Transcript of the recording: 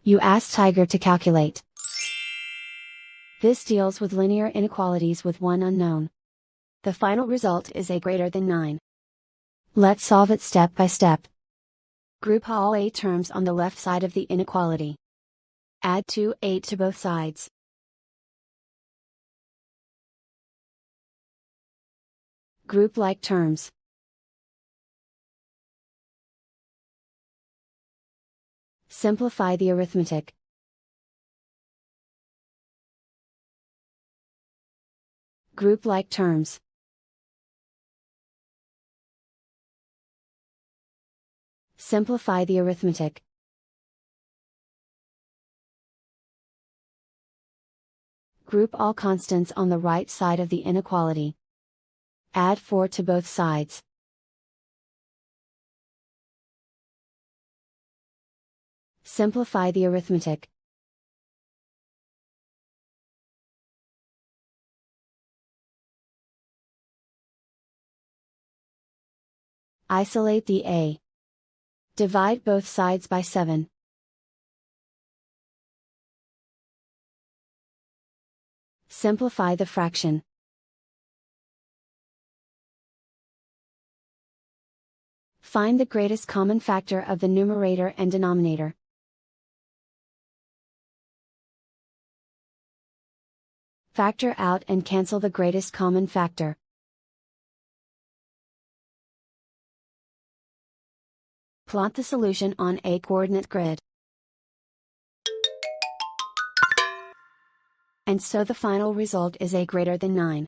You ask Tiger to calculate. This deals with linear inequalities with one unknown. The final result is a greater than 9. Let's solve it step by step. Group all a terms on the left side of the inequality. Add 8 to both sides. Group like terms. Simplify the arithmetic. Group like terms. Simplify the arithmetic. Group all constants on the right side of the inequality. Add 4 to both sides. Simplify the arithmetic. Isolate the a. Divide both sides by 7. Simplify the fraction. Find the greatest common factor of the numerator and denominator. Factor out and cancel the greatest common factor. Plot the solution on a coordinate grid. And so the final result is a greater than 9.